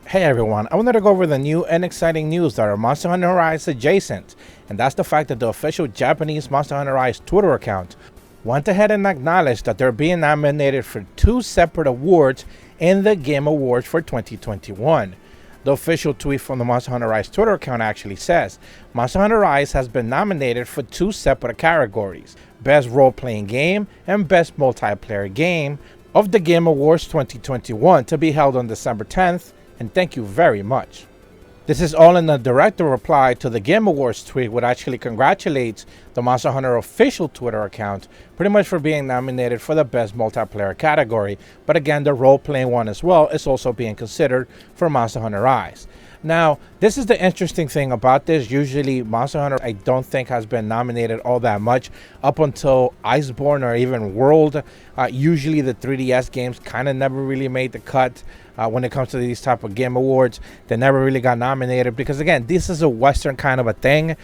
Hey everyone, I wanted to go over the new and exciting news that are Monster Hunter Rise adjacent, and that's the fact that the official Japanese Monster Hunter Rise Twitter account went ahead and acknowledged that they're being nominated for two separate awards in the Game Awards for 2021. The official tweet from the Monster Hunter Rise Twitter account actually says, Monster Hunter Rise has been nominated for two separate categories, Best Role-Playing Game and Best Multiplayer Game of the Game Awards 2021 to be held on December 10th, and thank you very much. This is all in a direct reply to the Game Awards tweet, which actually congratulates the Monster Hunter official Twitter account pretty much for being nominated for the best multiplayer category. But again, the role-playing one as well is also being considered for Monster Hunter Rise. Now, this is the interesting thing about this. Usually, Monster Hunter, I don't think, has been nominated all that much up until Iceborne or even World. Usually, the 3DS games kind of never really made the cut when it comes to these type of game awards. They never really got nominated because, again, this is a Western kind of a thing.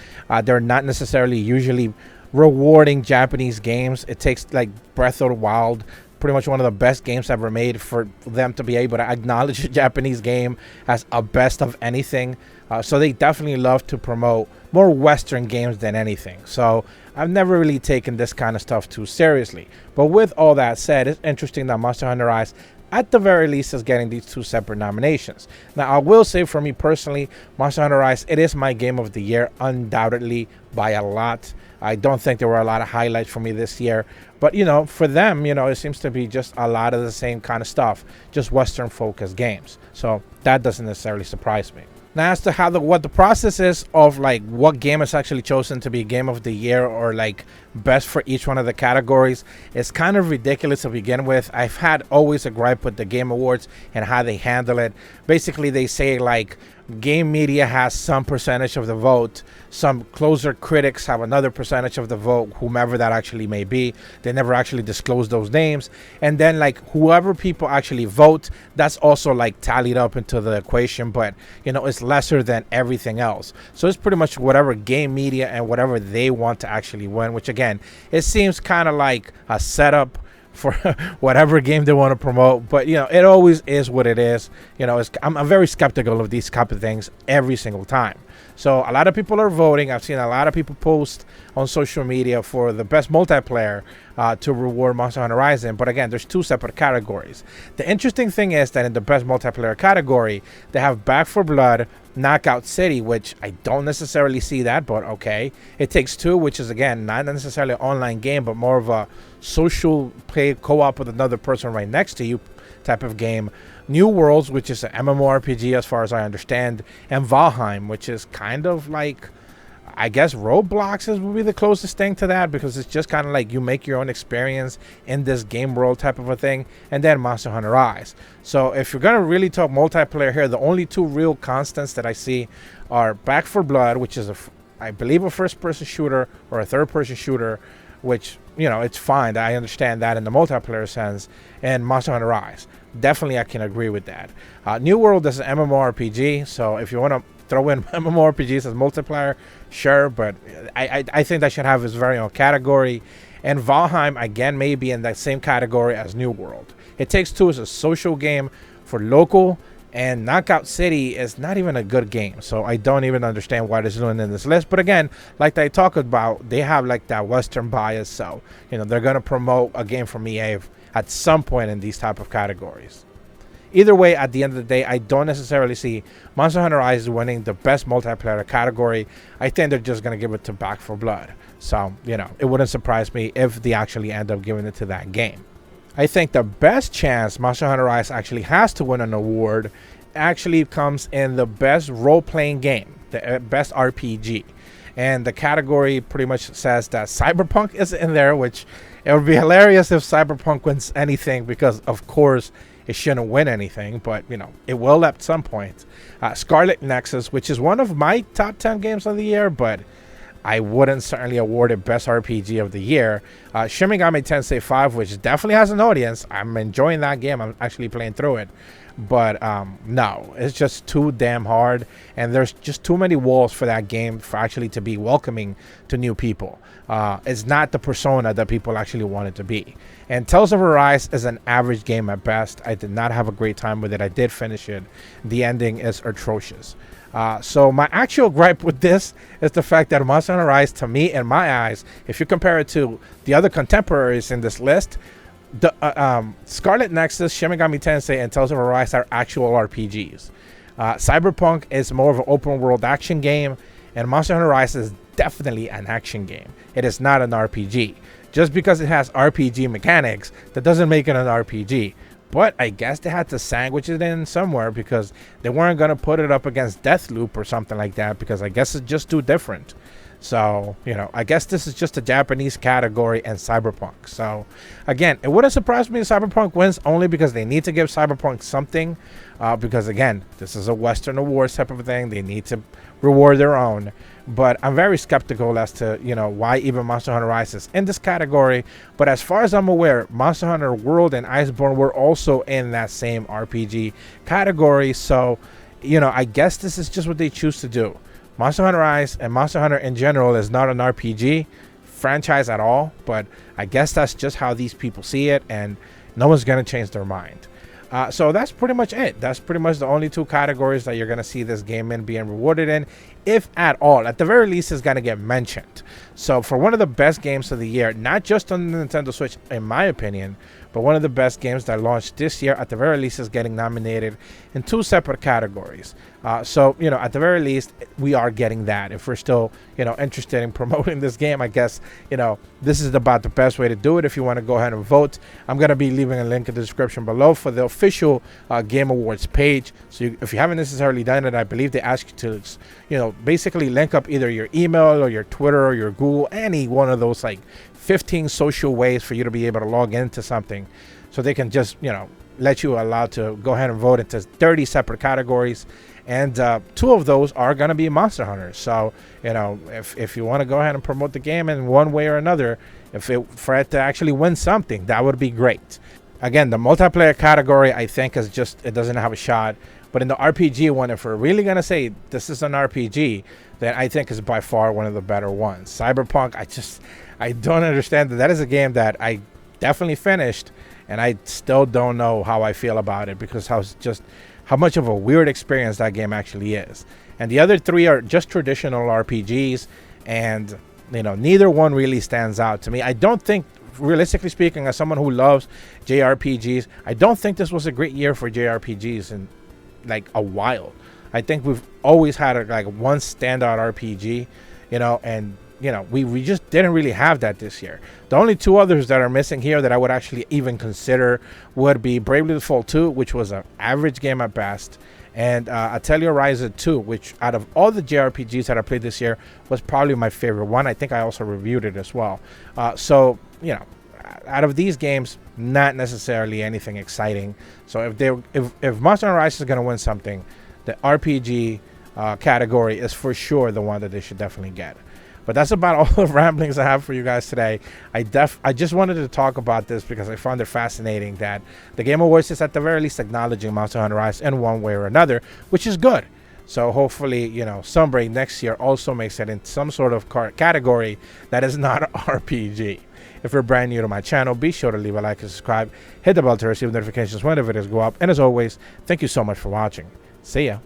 They're not necessarily usually rewarding Japanese games. It takes, like, Breath of the Wild, pretty much one of the best games ever made, for them to be able to acknowledge a Japanese game as a best of anything. So they definitely love to promote more Western games than anything. So I've never really taken this kind of stuff too seriously. But with all that said, it's interesting that Monster Hunter Rise, at the very least, is getting these two separate nominations. Now, I will say, for me personally, Monster Hunter Rise, it is my game of the year, undoubtedly, by a lot. I don't think there were a lot of highlights for me this year. But, you know, for them, you know, it seems to be just a lot of the same kind of stuff, just Western-focused games. So that doesn't necessarily surprise me. Now, as to what the process is of, like, what game is actually chosen to be game of the year or, like, best for each one of the categories, it's kind of ridiculous to begin with. I've had always a gripe with the Game Awards and how they handle it. Basically, they say, like, game media has some percentage of the vote, some closer critics have another percentage of the vote, whomever that actually may be. They never actually disclose those names, and then, like, whoever people actually vote, that's also, like, tallied up into the equation, but, you know, it's lesser than everything else. So it's pretty much whatever game media and whatever they want to actually win, which, again, it seems kind of like a setup for whatever game they want to promote. But, you know, it always is what it is. You know, I'm very skeptical of these type of things every single time. So a lot of people are voting. I've seen a lot of people post on social media for the best multiplayer to reward Monster Hunter Rise. But again, there's two separate categories. The interesting thing is that in the best multiplayer category, they have Back 4 Blood, Knockout City, which I don't necessarily see that, but okay. It Takes Two, which is, again, not necessarily an online game, but more of a social play co-op with another person right next to you type of game. New Worlds, which is an MMORPG as far as I understand, and Valheim, which is kind of like, I guess, Roblox would be the closest thing to that, because it's just kind of like you make your own experience in this game world type of a thing, and then Monster Hunter Rise. So if you're going to really talk multiplayer here, the only two real constants that I see are Back 4 Blood, which is, I believe, a first-person shooter or a third-person shooter, which, you know, it's fine. I understand that in the multiplayer sense, and Monster Hunter Rise. Definitely, I can agree with that. New World is an MMORPG, so if you want to throw in MMORPGs as multiplayer, sure, but I think that should have its very own category. And Valheim, again, may be in that same category as New World. It Takes Two is a social game for local, and Knockout City is not even a good game, so I don't even understand why it's doing in this list. But again, like I talked about, they have, like, that Western bias, so, you know, they're going to promote a game from EA at some point in these type of categories. Either way, at the end of the day, I don't necessarily see Monster Hunter Rise winning the best multiplayer category. I think they're just going to give it to Back 4 Blood. So, you know, it wouldn't surprise me if they actually end up giving it to that game. I think the best chance Monster Hunter Rise actually has to win an award actually comes in the best role-playing game, the best RPG. And the category pretty much says that Cyberpunk is in there, which it would be hilarious if Cyberpunk wins anything, because, of course, it shouldn't win anything, but, you know, it will at some point. Scarlet Nexus, which is one of my top 10 games of the year, but I wouldn't certainly award it Best RPG of the Year. Shin Megami Tensei 5, which definitely has an audience. I'm enjoying that game. I'm actually playing through it. But no, it's just too damn hard. And there's just too many walls for that game for actually to be welcoming to new people. It's not the persona that people actually want it to be. And Tales of Arise is an average game at best. I did not have a great time with it. I did finish it. The ending is atrocious. So my actual gripe with this is the fact that Monster Hunter Rise, to me, in my eyes, if you compare it to the other contemporaries in this list, the Scarlet Nexus, Shin Megami Tensei, and Tales of Arise are actual RPGs. Cyberpunk is more of an open world action game, and Monster Hunter Rise is definitely an action game. It is not an RPG. Just because it has RPG mechanics, that doesn't make it an RPG. But I guess they had to sandwich it in somewhere because they weren't going to put it up against Deathloop or something like that, because I guess it's just too different. So, you know, I guess this is just a Japanese category and Cyberpunk. So, again, it wouldn't surprise me if Cyberpunk wins, only because they need to give Cyberpunk something. Because, again, this is a Western awards type of thing. They need to reward their own. But I'm very skeptical as to, you know, why even Monster Hunter Rise is in this category. But as far as I'm aware, Monster Hunter World and Iceborne were also in that same RPG category. So, you know, I guess this is just what they choose to do. Monster Hunter Rise and Monster Hunter in general is not an RPG franchise at all. But I guess that's just how these people see it. And no one's going to change their mind. So that's pretty much it. That's pretty much the only two categories that you're going to see this game in being rewarded in, if at all. At the very least, it's going to get mentioned. So for one of the best games of the year, not just on the Nintendo Switch, in my opinion, but one of the best games that launched this year, at the very least, is getting nominated in two separate categories. So, you know, at the very least, we are getting that. If we're still, you know, interested in promoting this game, I guess, you know, this is about the best way to do it. If you want to go ahead and vote, I'm going to be leaving a link in the description below for the official Game Awards page. So if you haven't necessarily done it, I believe they ask you to, you know, basically link up either your email or your Twitter or your Google, any one of those like 15 social ways for you to be able to log into something, so they can just, you know, let you allow to go ahead and vote into 30 separate categories. And two of those are going to be Monster Hunter. So, you know, if you want to go ahead and promote the game in one way or another, for it to actually win something, that would be great. Again, the multiplayer category, I think, is just, it doesn't have a shot. But in the RPG one, if we're really going to say this is an RPG, then I think is by far one of the better ones. Cyberpunk, I don't understand that is a game that I definitely finished, and I still don't know how I feel about it, because how much of a weird experience that game actually is. And the other three are just traditional RPGs, and, you know, neither one really stands out to me. I don't think, realistically speaking, as someone who loves JRPGs, I don't think this was a great year for JRPGs in like a while. I think we've always had like one standout RPG, you know, and you know, we just didn't really have that this year. The only two others that are missing here that I would actually even consider would be Bravely Default 2, which was an average game at best, and Atelier Ryza 2, which out of all the JRPGs that I played this year was probably my favorite one. I think I also reviewed it as well. So, you know, out of these games, not necessarily anything exciting. So if Monster Hunter Rise is going to win something, the RPG category is for sure the one that they should definitely get. But that's about all the ramblings I have for you guys today. I just wanted to talk about this because I found it fascinating that the Game Awards is at the very least acknowledging Monster Hunter Rise in one way or another, which is good. So hopefully, you know, Sunbreak next year also makes it in some sort of category that is not RPG. If you're brand new to my channel, be sure to leave a like and subscribe. Hit the bell to receive notifications when the videos go up. And as always, thank you so much for watching. See ya.